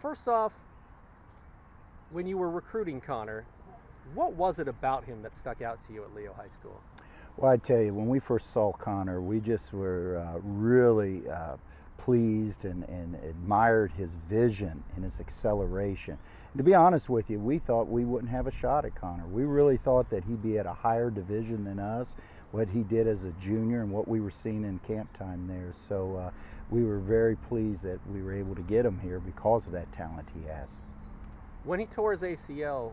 first off, when you were recruiting Connor, what was it about him that stuck out to you at Leo High School? Well, I tell you, when we first saw Connor, we just were really pleased and admired his vision and his acceleration. And to be honest with you, we thought we wouldn't have a shot at Connor. We really thought that he'd be at a higher division than us, what he did as a junior and what we were seeing in camp time there. So we were very pleased that we were able to get him here because of that talent he has. When he tore his ACL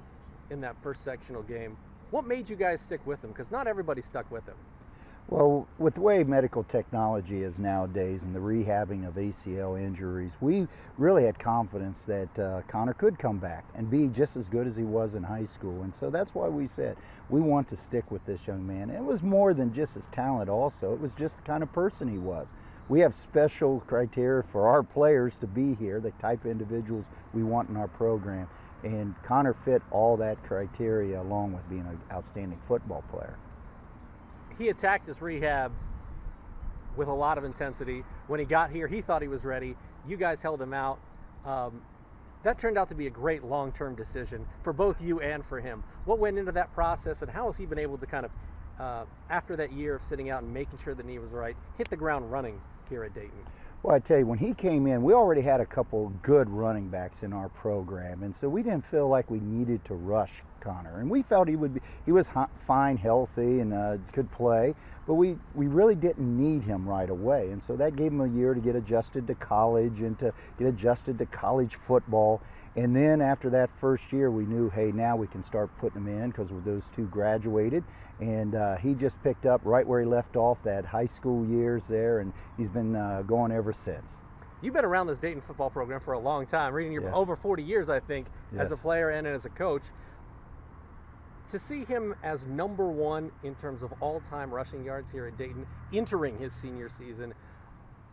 in that first sectional game, what made you guys stick with him? Because not everybody stuck with him. Well, with the way medical technology is nowadays and the rehabbing of ACL injuries, we really had confidence that Connor could come back and be just as good as he was in high school. And so that's why we said we want to stick with this young man. And it was more than just his talent also. It was just the kind of person he was. We have special criteria for our players to be here, the type of individuals we want in our program. And Connor fit all that criteria along with being an outstanding football player. He attacked his rehab with a lot of intensity. When he got here, he thought he was ready. You guys held him out. That turned out to be a great long-term decision for both you and for him. What went into that process, and how has he been able to kind of, after that year of sitting out and making sure the knee was right, hit the ground running here at Dayton? Well, I tell you, when he came in, we already had a couple good running backs in our program, and so we didn't feel like we needed to rush Connor. And we felt he was fine, healthy, and could play, but we really didn't need him right away. And so that gave him a year to get adjusted to college and to get adjusted to college football. And then after that first year, we knew, hey, now we can start putting him in because those two graduated. And he just picked up right where he left off that high school years there, and he's been going ever since. You've been around this Dayton football program for a long time, reading your over 40 years, I think, as a player and as a coach. To see him as #1 in terms of all-time rushing yards here at Dayton, entering his senior season,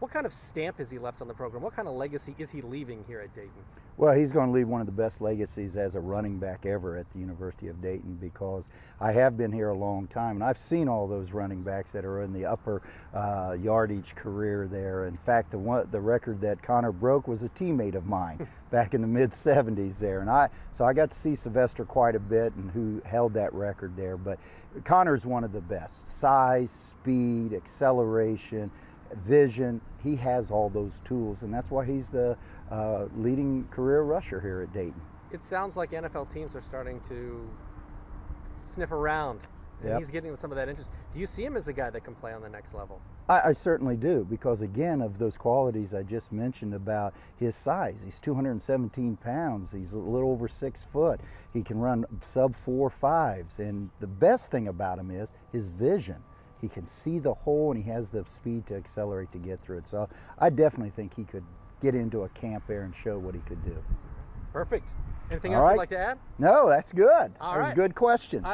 what kind of stamp has he left on the program? What kind of legacy is he leaving here at Dayton? Well, he's going to leave one of the best legacies as a running back ever at the University of Dayton, because I have been here a long time and I've seen all those running backs that are in the upper yardage career there. In fact, the record that Connor broke was a teammate of mine back in the mid-70s there. And so I got to see Sylvester quite a bit and who held that record there. But Connor's one of the best. Size, speed, acceleration, vision. He has all those tools, and that's why he's the leading career rusher here at Dayton. It sounds like NFL teams are starting to sniff around, and he's getting some of that interest. Do you see him as a guy that can play on the next level? I certainly do, because again, of those qualities I just mentioned about his size. He's 217 pounds. He's a little over 6 foot. He can run sub 4.5s, and the best thing about him is his vision. He can see the hole, and he has the speed to accelerate to get through it. So I definitely think he could get into a camp there and show what he could do. Perfect. Anything else you'd like to add? No, that's good. All Those right. good questions.